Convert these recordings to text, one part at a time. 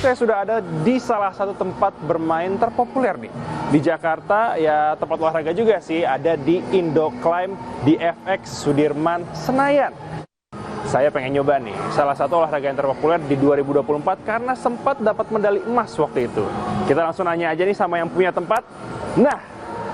saya sudah ada di salah satu tempat bermain terpopuler nih di Jakarta, ya tempat olahraga juga sih, ada di Indoclimb di FX Sudirman Senayan. Saya pengen nyoba nih salah satu olahraga yang terpopuler di 2024 karena sempat dapat medali emas waktu itu. Kita langsung nanya aja nih sama yang punya tempat. Nah,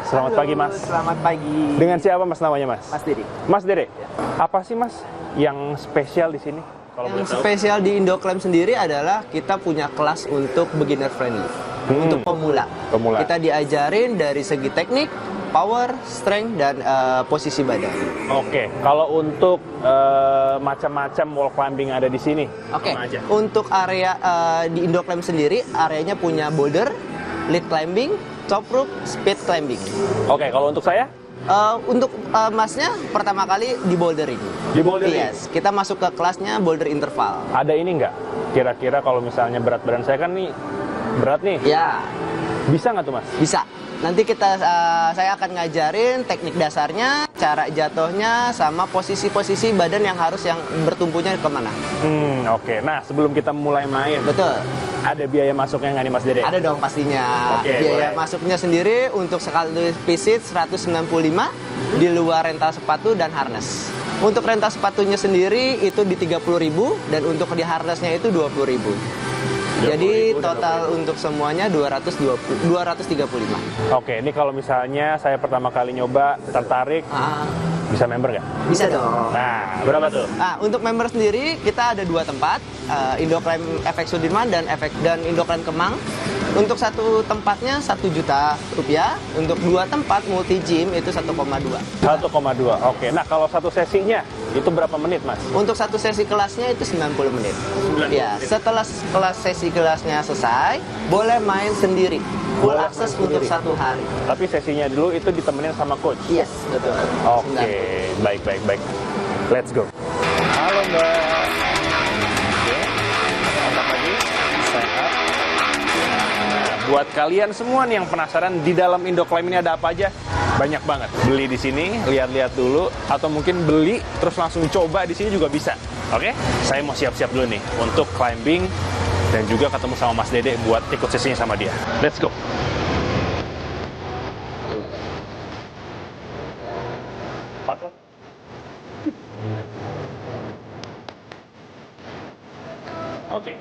selamat pagi Mas. Selamat pagi. Dengan siapa Mas namanya Mas? Mas Dede. Mas Dede. Apa sih Mas yang spesial di sini? Yang spesial di Indoclimb sendiri adalah kita punya kelas untuk beginner friendly, untuk pemula. Kita diajarin dari segi teknik, power, strength, dan posisi badan. Oke, kalau untuk macam-macam wall climbing ada di sini, Oke, untuk area di Indoclimb sendiri, areanya punya boulder, lead climbing, top rope, speed climbing. Oke, kalau untuk saya? Untuk Masnya pertama kali di bouldering. Di bouldering? Yes, kita masuk ke kelasnya boulder interval. Ada ini nggak? Kira-kira kalau misalnya berat badan saya kan nih berat nih. Ya, Bisa nggak tuh Mas? bisa. Nanti saya akan ngajarin teknik dasarnya, cara jatuhnya, sama posisi-posisi badan yang bertumpunya kemana. Oke. Nah, sebelum kita mulai main, Betul. ada biaya masuknya nggak nih Mas Dede? Ada dong pastinya. Oke, Biaya boleh. masuknya sendiri untuk sekali visit 195 di luar rental sepatu dan harness. Untuk rental sepatunya sendiri itu di 30.000 dan untuk di harnessnya itu 20.000. Jadi total untuk semuanya 235. Oke, ini kalau misalnya saya pertama kali nyoba, tertarik, bisa member nggak? Bisa dong. Nah, berapa tuh? Nah, untuk member sendiri kita ada dua tempat, Indoclimb FX Sudirman dan Indoclimb Kemang. Untuk satu tempatnya 1 juta rupiah, untuk dua tempat multi gym itu 1,2. 1,2. Oke. Nah, kalau satu sesinya itu berapa menit, Mas? Untuk satu sesi kelasnya itu 90 menit. 90 Ya, menit. setelah sesi kelasnya selesai, boleh main sendiri. Full Boleh akses main untuk sendiri. 1 hari. Tapi sesinya dulu itu ditemenin sama coach. Yes, betul. Oke, baik. Let's go. Halo Mbak. Oke, mantap lagi. Sehat. Nah, buat kalian semua nih yang penasaran di dalam Indoclimb ini ada apa aja? Banyak banget. Beli di sini, lihat-lihat dulu, atau mungkin beli terus langsung coba di sini juga bisa. Oke, saya mau siap-siap dulu nih untuk climbing dan juga ketemu sama Mas Dede buat ikut sesinya sama dia. Let's go. Oke.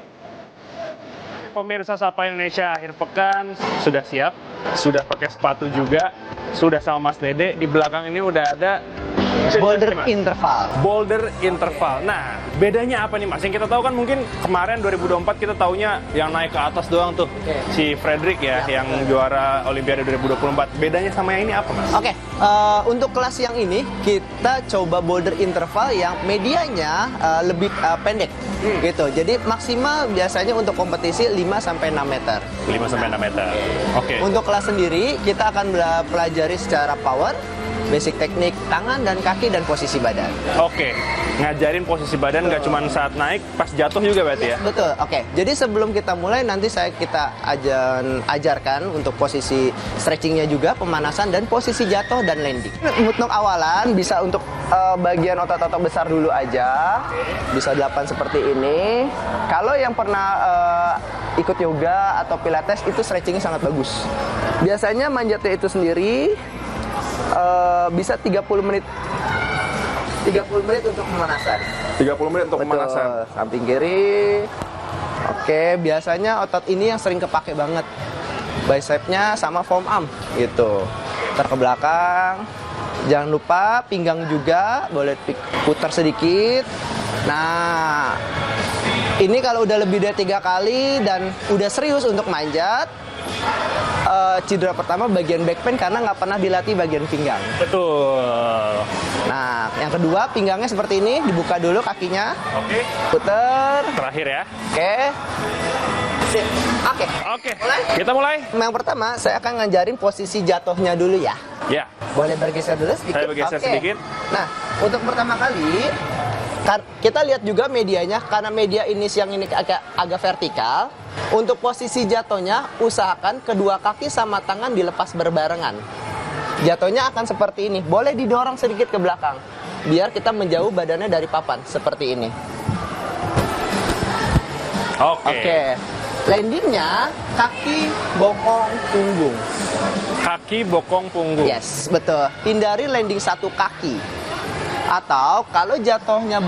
Pemirsa Sapa Indonesia, akhir pekan sudah siap, sudah pakai sepatu juga, sudah sama Mas Dede. Di belakang ini udah ada Boulder interval. boulder interval. Nah, bedanya apa nih Mas? Yang kita tahu kan mungkin kemarin 2024 kita taunya yang naik ke atas doang tuh. Oke. Si Frederick ya, yang juara Olimpiade 2024. Bedanya sama yang ini apa Mas? Oke, untuk kelas yang ini kita coba boulder interval yang medianya lebih pendek, gitu. Jadi maksimal biasanya untuk kompetisi 5 sampai 6 meter. 5 sampai 6 meter. Oke. Untuk kelas sendiri kita akan pelajari secara power, basic teknik tangan dan kaki dan posisi badan. Oke. Ngajarin posisi badan nggak cuma saat naik, pas jatuh juga berarti ya? Betul. Oke. Jadi sebelum kita mulai nanti kita ajarkan untuk posisi stretchingnya juga, pemanasan dan posisi jatuh dan landing. Untuk awalan bisa untuk bagian otot-otot besar dulu aja. Bisa 8 seperti ini. Kalau yang pernah ikut yoga atau pilates itu stretchingnya sangat bagus. Biasanya manjatnya itu sendiri bisa 30 menit. 30 menit untuk pemanasan. 30 menit untuk Betul. pemanasan. Samping kiri. Oke, biasanya otot ini yang sering kepake banget. Bicepnya sama forearm gitu. Ntar ke belakang. Jangan lupa pinggang juga boleh putar sedikit. Nah, ini kalau udah lebih dari 3 kali dan udah serius untuk manjat, cedera pertama bagian back pain karena nggak pernah dilatih bagian pinggang. Betul. Nah, yang kedua pinggangnya seperti ini, dibuka dulu kakinya, Oke. puter. Terakhir ya. Oke. Sip. Oke. Oke. Mulai? Kita mulai. Yang pertama, saya akan ngajarin posisi jatuhnya dulu ya. Ya. Boleh bergeser dulu sedikit? Saya bergeser Oke. sedikit. Nah, untuk pertama kali, kita lihat juga medianya, karena media ini yang ini agak vertikal. Untuk posisi jatuhnya, usahakan kedua kaki sama tangan dilepas berbarengan. Jatuhnya akan seperti ini. Boleh didorong sedikit ke belakang, biar kita menjauh badannya dari papan, seperti ini. Oke. Oke. Landingnya kaki, bokong, punggung. Kaki, bokong, punggung. Yes, betul. Hindari landing satu kaki. Atau kalau jatuhnya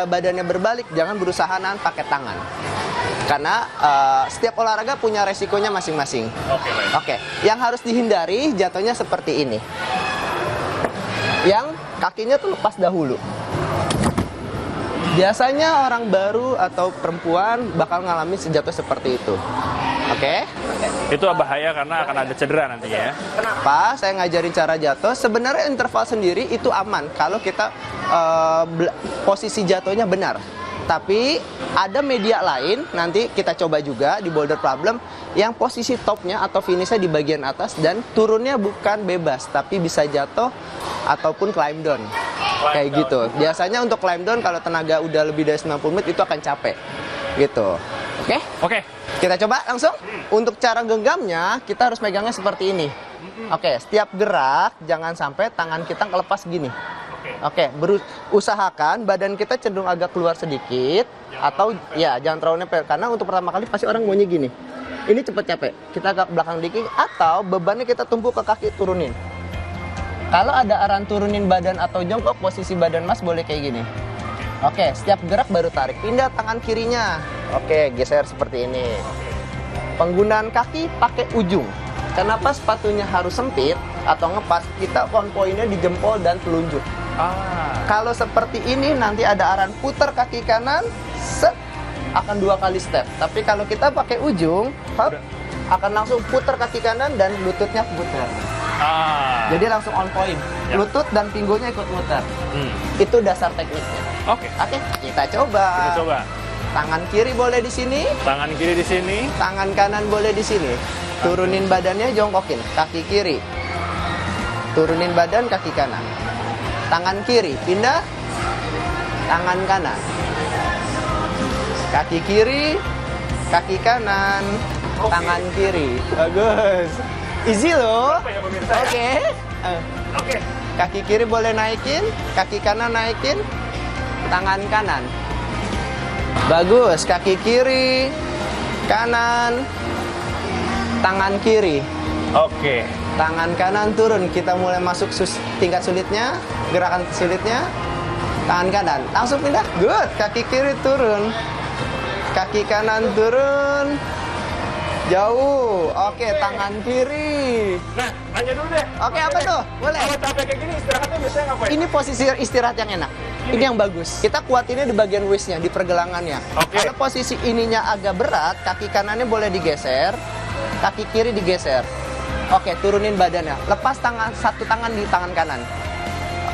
badannya berbalik, jangan berusaha nahan pakai tangan. Karena setiap olahraga punya resikonya masing-masing. Oke, baik. Oke, yang harus dihindari jatuhnya seperti ini. Yang kakinya tuh lepas dahulu. Biasanya orang baru atau perempuan bakal ngalamin sejatuh seperti itu. Oke? Itu bahaya karena akan ada cedera nantinya ya. Kenapa saya ngajarin cara jatuh? Sebenarnya interval sendiri itu aman kalau kita posisi jatuhnya benar. Tapi ada media lain, nanti kita coba juga di Boulder Problem, yang posisi topnya atau finishnya di bagian atas dan turunnya bukan bebas, tapi bisa jatuh ataupun climb down. Kayak gitu. Biasanya untuk climb down kalau tenaga udah lebih dari 90 menit itu akan capek. Gitu. Oke? Oke. Kita coba langsung. Untuk cara genggamnya, kita harus megangnya seperti ini. Oke, setiap gerak jangan sampai tangan kita kelepas gini. Oke, usahakan badan kita cenderung agak keluar sedikit atau ya jangan terlalu nempel karena untuk pertama kali pasti orang maunya gini. Ini cepet capek. Kita agak belakang dikit atau bebannya kita tumpuk ke kaki, turunin. Kalau ada arahan turunin badan atau jongkok, posisi badan Mas boleh kayak gini. Oke, setiap gerak baru tarik. Pindah tangan kirinya. Oke, geser seperti ini. Penggunaan kaki pakai ujung. Kenapa sepatunya harus sempit atau ngepas? Kita on point-nya di jempol dan telunjuk. Kalau seperti ini nanti ada arahan putar kaki kanan, set, akan 2 kali step. Tapi kalau kita pakai ujung, hop, akan langsung putar kaki kanan dan lututnya putar. Jadi langsung on point. Ya. Lutut dan pinggulnya ikut muter. Itu dasar tekniknya. Oke. Oke, kita coba. Kita coba. Tangan kiri boleh di sini, Tangan kiri di sini. tangan kanan boleh di sini. Turunin badannya, jongkokin. Kaki kiri. Turunin badan, kaki kanan. Tangan kiri, pindah. Tangan kanan. Kaki kiri, kaki kanan. Tangan kiri. Bagus. Easy loh. Apa ya pemirsa? Oke. Oke. Kaki kiri boleh naikin, kaki kanan naikin, tangan kanan. Bagus, kaki kiri, kanan, tangan kiri. Oke. Tangan kanan turun, kita mulai masuk tingkat sulitnya, gerakan sulitnya. Tangan kanan, langsung pindah. Good, kaki kiri turun. Kaki kanan turun. Jauh. Oke, tangan kiri. Nah, tanya dulu deh. Oke, apa tuh? Boleh. Kalau capek kayak gini istirahatnya biasanya ngapain? Ini posisi istirahat yang enak. Ini yang bagus. Kita kuatinnya di bagian waist-nya, di pergelangannya. Oke. Kalau posisi ininya agak berat, kaki kanannya boleh digeser, kaki kiri digeser. Oke, turunin badannya. Lepas satu tangan di tangan kanan.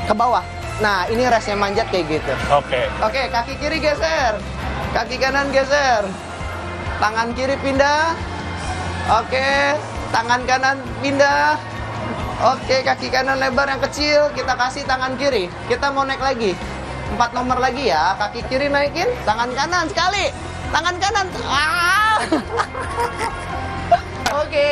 Ke bawah. Nah, ini resnya manjat kayak gitu. Oke. Oke, kaki kiri geser. Kaki kanan geser. Tangan kiri pindah. Oke, tangan kanan pindah. Oke, kaki kanan lebar yang kecil, kita kasih tangan kiri. Kita mau naik lagi. 4 nomor lagi ya. Kaki kiri naikin, tangan kanan sekali. Tangan kanan. Oke.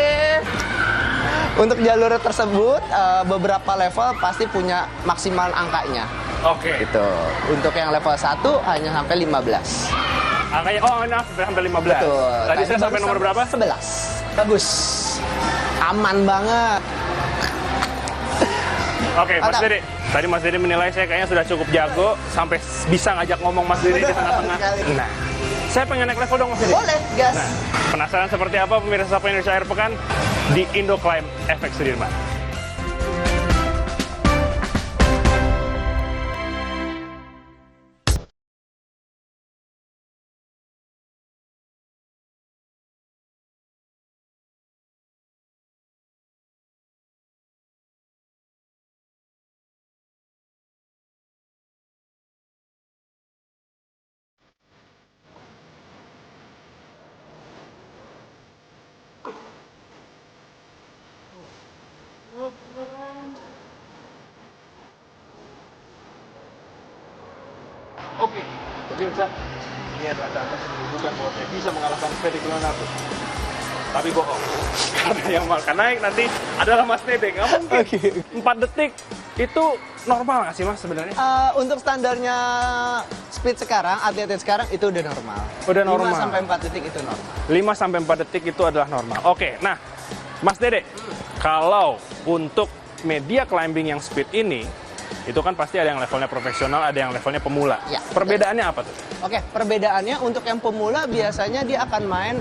Untuk jalur tersebut beberapa level pasti punya maksimal angkanya. Oke. Gitu. Untuk yang level 1 hanya sampai 15. Angkanya sampai 15. Betul. Tadi saya sampai nomor berapa? 11. Bagus. Aman banget. Oke, Mas Mantap. Dede. Tadi Mas Dede menilai saya kayaknya sudah cukup jago sampai bisa ngajak ngomong Mas Dede di tengah-tengah. Sekali. Nah, saya pengen naik level dong Mas Dede. Boleh, gas. Nah, penasaran seperti apa pemirsa Sapa Indonesia Akhir Pekan di Indo Climb FX Sudirman? Oke, pemirsa, ini adalah data yang menunjukkan bahwa saya bisa mengalahkan Fredrik Leonardo. Tapi bohong, karena yang akan naik nanti adalah Mas Dede. Nggak mungkin. 4 detik itu normal nggak sih Mas sebenarnya? Untuk standarnya speed sekarang, atlet sekarang itu udah normal. Udah normal. 5 sampai 4 detik itu normal. 5 sampai 4 detik itu adalah normal. Oke, nah Mas Dede, kalau untuk media climbing yang speed ini, itu kan pasti ada yang levelnya profesional, ada yang levelnya pemula. Ya, perbedaannya apa tuh? Oke, perbedaannya untuk yang pemula biasanya dia akan main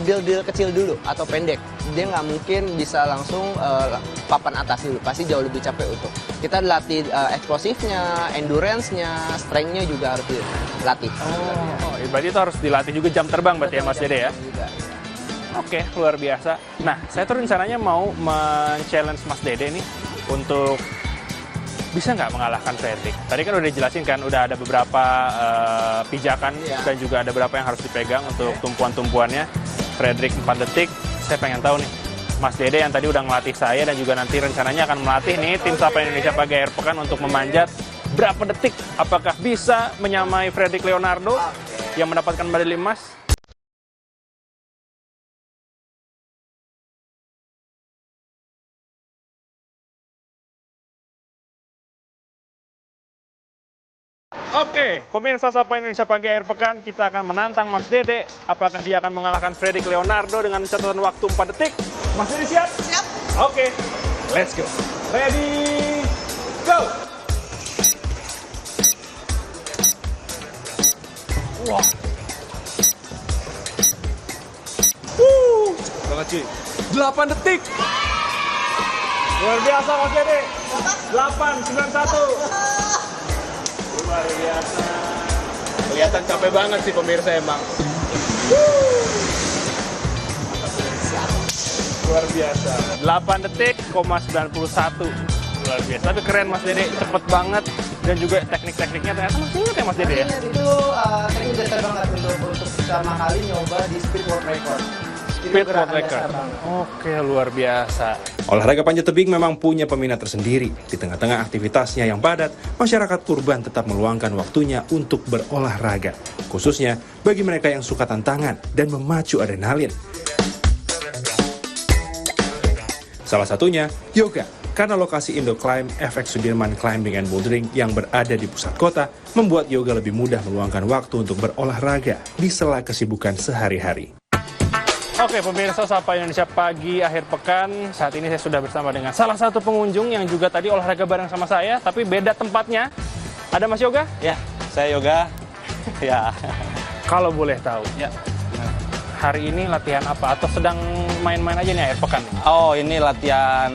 deal-deal kecil dulu atau pendek. Dia nggak mungkin bisa langsung papan atas dulu, pasti jauh lebih capek untuk. Kita latih eksplosifnya, endurance-nya, strength-nya juga harus dilatih. Oh, berarti itu harus dilatih juga jam terbang berarti ya Mas Dede ya? Juga. Oke, luar biasa. Nah, saya tuh rencananya mau men-challenge Mas Dede nih untuk bisa nggak mengalahkan Fredrik? Tadi kan udah dijelasin kan, udah ada beberapa pijakan dan juga ada beberapa yang harus dipegang untuk tumpuan-tumpuannya. Fredrik 4 detik, saya pengen tahu nih, Mas Dede yang tadi udah ngelatih saya dan juga nanti rencananya akan melatih nih tim Sapa Indonesia Pagi Akhir Pekan untuk memanjat berapa detik? Apakah bisa menyamai Fredrik Leonardo yang mendapatkan medali emas? Oke, pemirsa Sapa Indonesia Pagi Akhir Pekan, kita akan menantang Mas Dede. Apakah dia akan mengalahkan Fredrik Leonardo dengan catatan waktu 4 detik? Mas Dede siap? Siap. Oke, let's go. Ready, go! Wah. Banget cuy. 8 detik. Luar biasa Mas Dede. 891. Luar biasa. Kelihatan capek banget sih pemirsa emang. Luar biasa. 8 detik, 91. Luar biasa. Tapi keren Mas Dede, cepet banget. Dan juga teknik-tekniknya ternyata masih ingat ya Mas Dede ya? Itu trik dasar banget untuk pertama kali nyoba di speed world record. Speed world record. Oke, luar biasa. Olahraga panjat tebing memang punya peminat tersendiri. Di tengah-tengah aktivitasnya yang padat, masyarakat urban tetap meluangkan waktunya untuk berolahraga. Khususnya bagi mereka yang suka tantangan dan memacu adrenalin. Salah satunya, yoga. Karena lokasi Indo Climb FX Sudirman Climbing and Bouldering yang berada di pusat kota, membuat yoga lebih mudah meluangkan waktu untuk berolahraga di sela kesibukan sehari-hari. Oke, pemirsa Sapa Indonesia Pagi Akhir Pekan. Saat ini saya sudah bersama dengan salah satu pengunjung yang juga tadi olahraga bareng sama saya, tapi beda tempatnya. Ada Mas Yoga? Ya, saya Yoga. Ya. Kalau boleh tahu, Ya. hari ini latihan apa? Atau sedang main-main aja nih akhir pekan? Oh, ini latihan.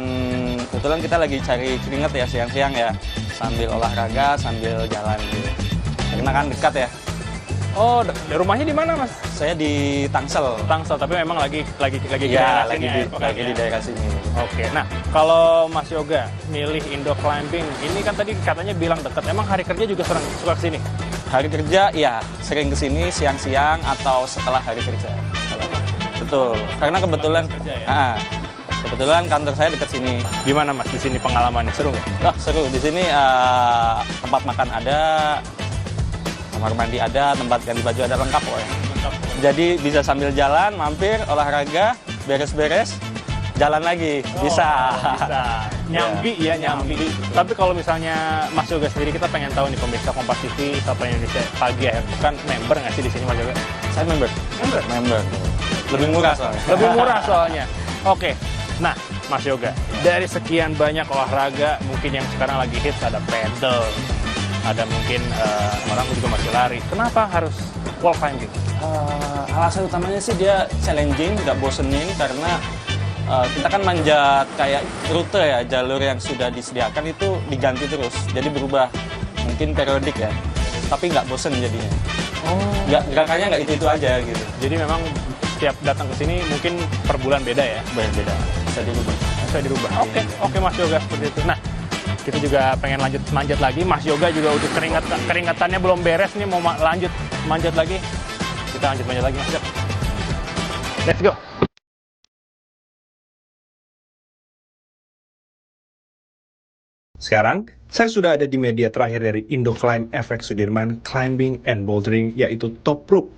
Kebetulan kita lagi cari keringet ya siang-siang ya. Sambil olahraga, sambil jalan gitu. Karena kan dekat ya. Oh, rumahnya di mana, Mas? Saya di Tangsel. Tangsel, tapi memang lagi Ya, daerah sini ya, akhir pekan lagi ya? di daerah sini. Oke, nah kalau Mas Yoga milih Indo Climbing, ini kan tadi katanya bilang dekat. Emang hari kerja juga sering suka kesini? Hari kerja, ya sering kesini siang-siang atau setelah hari kerja. Betul. Karena kebetulan, Kerja ya? kebetulan kantor saya dekat sini. Gimana Mas di sini pengalamannya? Seru nggak? Wah, seru. Di sini tempat makan ada, kamar mandi ada, tempat ganti baju ada, lengkap pokoknya. Jadi bisa sambil jalan, mampir, olahraga, beres-beres, jalan lagi. Bisa. Bisa. Nyambi ya, nyambi. Tapi kalau misalnya Mas Yoga sendiri, kita pengen tahu nih pemirsa Kompas TV, Sapa Indonesia Pagi Akhir Pekan, member nggak sih di sini Mas Yoga? Saya member. Member. Lebih murah soalnya. Lebih murah soalnya. Oke. Nah, Mas Yoga, dari sekian banyak olahraga, mungkin yang sekarang lagi hits ada pedal, ada mungkin orang juga masih lari. Kenapa harus wall climbing? Alasan utamanya sih dia challenging, nggak bosenin karena kita kan manjat kayak rute ya, jalur yang sudah disediakan itu diganti terus, jadi berubah, mungkin periodik ya, tapi nggak bosen jadinya. Gerakannya nggak itu aja gitu. Jadi memang setiap datang ke sini mungkin per bulan beda ya? Beda, bisa dirubah. Bisa dirubah. Oke Mas Yoga, seperti itu. Nah, kita juga pengen lanjut manjat lagi. Mas Yoga juga udah keringatannya belum beres nih, mau lanjut manjat lagi. Kita lanjut manjat lagi, Mas. Let's go. Sekarang, saya sudah ada di media terakhir dari Indo Climb FX Sudirman Climbing and Bouldering, yaitu Top Rope.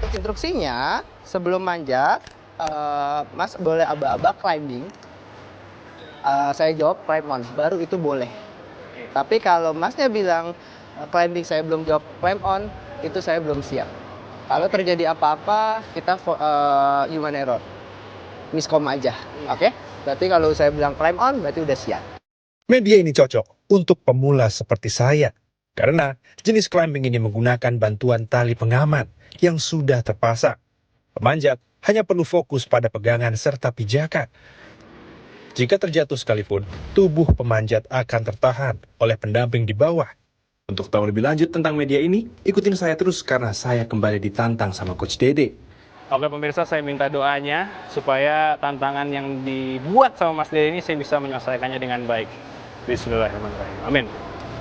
Instruksinya sebelum manjat, Mas boleh aba-aba climbing. Saya jawab climb on, baru itu boleh. Tapi kalau Masnya bilang climbing, saya belum jawab climb on, itu saya belum siap. Kalau terjadi apa-apa, kita human error, miskom aja, oke? Berarti kalau saya bilang climb on, berarti udah siap. Media ini cocok untuk pemula seperti saya, karena jenis climbing ini menggunakan bantuan tali pengaman yang sudah terpasang. Pemanjat hanya perlu fokus pada pegangan serta pijakan. Jika terjatuh sekalipun, tubuh pemanjat akan tertahan oleh pendamping di bawah. Untuk tahu lebih lanjut tentang media ini, ikutin saya terus karena saya kembali ditantang sama Coach Dede. Oke pemirsa, saya minta doanya supaya tantangan yang dibuat sama Mas Dede ini saya bisa menyelesaikannya dengan baik. Bismillahirrahmanirrahim. Amin.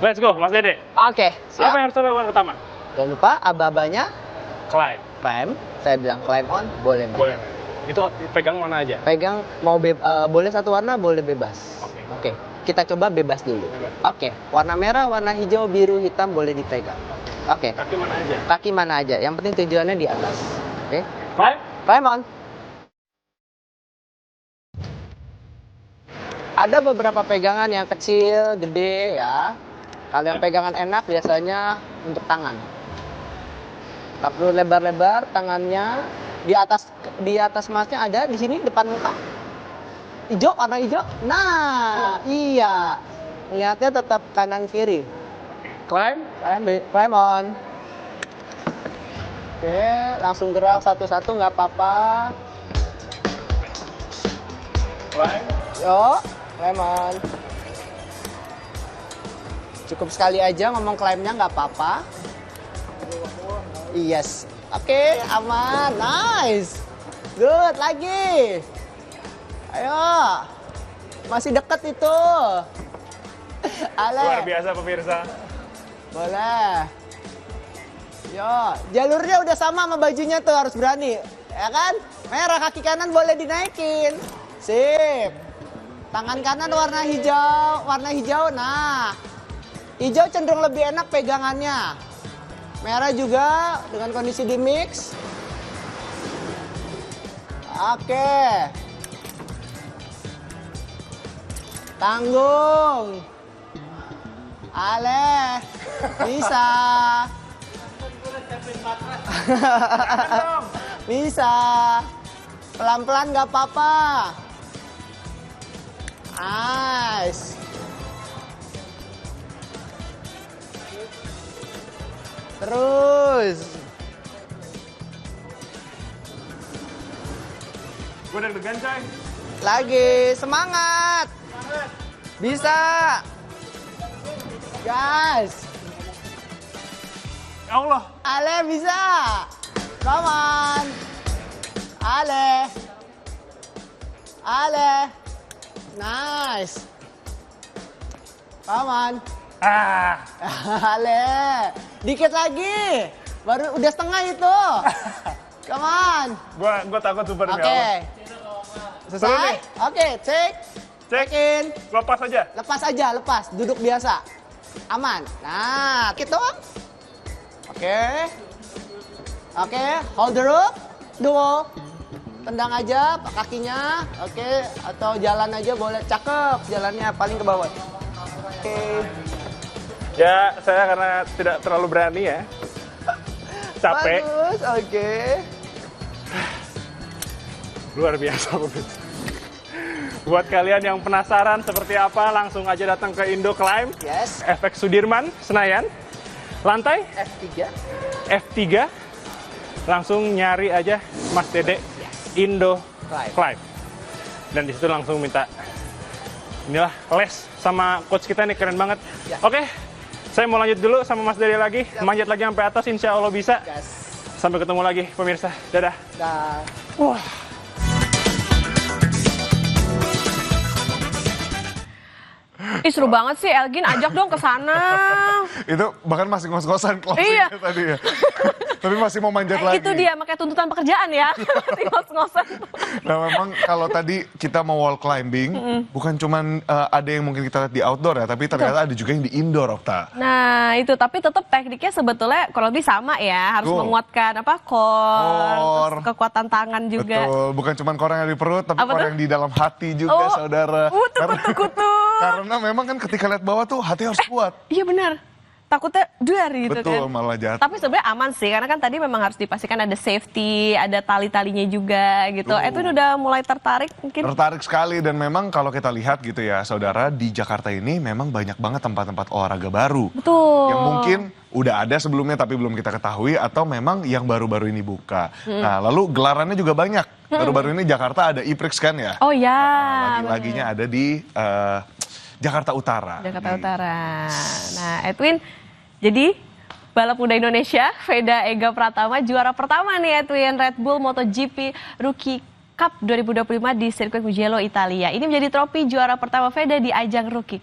Let's go, Mas Dede. Oke, Apa yang harus saya lakukan pertama? Jangan lupa aba-abanya Climb. climb. Saya bilang climb on, boleh. Boleh. Itu pegang mana aja? Pegang mau boleh satu warna, boleh bebas. Oke. Oke, kita coba bebas dulu. Oke, warna merah, warna hijau, biru, hitam boleh dipegang. Oke, Kaki mana aja? kaki mana aja. Yang penting tujuannya di atas. Oke, Climb. climb on. Ada beberapa pegangan yang kecil, gede ya. Kalau yang pegangan enak biasanya untuk tangan. Tak perlu lebar-lebar tangannya. Di atas Masnya ada di sini depan muka. Hijau, warna hijau. Nah, iya. Lihatnya tetap kanan kiri. Climb. Climb on. Oke, langsung gerak satu-satu nggak apa-apa. Climb. Yuk, climb on. Cukup sekali aja ngomong climbnya nggak apa-apa. Yes. Oke, aman. Nice. Good, lagi. Ayo. Masih deket itu. Ale. Luar biasa pemirsa. Boleh. Yo, jalurnya udah sama bajunya tuh, harus berani. Ya kan? Merah, kaki kanan boleh dinaikin. Sip. Tangan kanan warna hijau. Nah. Hijau cenderung lebih enak pegangannya. Merah juga dengan kondisi di mix. Oke. Tanggung. Ale. Bisa. Bisa. Pelan-pelan gak apa-apa. Nice. Terus. Gue deg-degan coy. Lagi, semangat. Bisa. Guys. Ya Allah. Ale bisa. Come on. Ale. Nice. Come on. Ale. Dikit lagi. Baru udah setengah itu. Come on. Gua takut super Oke. ya Allah. Selesai? Oke, cek. Cek. In. Lepas aja. Lepas. Duduk biasa. Aman. Nah, dikit doang. Oke, hold the rope. Duo. Tendang aja kakinya. Oke, atau jalan aja boleh. Cakep jalannya, paling ke bawah. Oke. Ya, saya karena tidak terlalu berani ya. Capek. Bagus, oke. Luar biasa pemirsa. Buat kalian yang penasaran seperti apa, langsung aja datang ke Indo Climb. Yes. Efek Sudirman, Senayan. Lantai F3. F3. Langsung nyari aja Mas Dede Indo Climb. Dan di situ langsung minta inilah les sama coach kita nih, keren banget. Ya. Oke. Saya mau lanjut dulu sama Mas Dede lagi, manjat lagi sampai atas, insya Allah bisa. Yes. Sampai ketemu lagi pemirsa, dadah. Dah. Wah. Ih, seru banget sih, Elgin ajak dong ke sana. Itu bahkan masih ngos-ngosan Iya. closingnya tadi ya. Tapi masih mau manjat lagi. Itu dia, makanya tuntutan pekerjaan ya. Masih ngos-ngosan. Nah memang kalau tadi kita mau wall climbing, bukan cuman ada yang mungkin kita lihat di outdoor ya, tapi ternyata ada juga yang di indoor, Okta. Nah, itu tapi tetap tekniknya sebetulnya kurang lebih sama ya, harus Betul. menguatkan core, Core. terus kekuatan tangan juga. Betul, bukan cuman core yang ada di perut, tapi Apa core tuh? yang di dalam hati juga, saudara. Kutu-kutu. Karena memang kan ketika lihat bawah tuh hati harus kuat. Iya benar. Takutnya duar gitu Betul, kan. malah jatuh. Tapi sebenarnya aman sih, karena kan tadi memang harus dipastikan ada safety, ada tali-talinya juga gitu. Edwin udah mulai tertarik mungkin. Tertarik sekali dan memang kalau kita lihat gitu ya, saudara, di Jakarta ini memang banyak banget tempat-tempat olahraga baru. Betul. Yang mungkin udah ada sebelumnya tapi belum kita ketahui atau memang yang baru-baru ini buka. Nah, lalu gelarannya juga banyak. Baru-baru ini Jakarta ada IPRIX kan ya? Oh ya. Lagi-laginya ada di Jakarta Utara. Jakarta Utara. Nah, Edwin, jadi balap muda Indonesia, Veda Ega Pratama juara pertama nih Edwin Red Bull MotoGP Rookie Cup 2025 di sirkuit Mugello, Italia. Ini menjadi trofi juara pertama Veda di ajang Rookie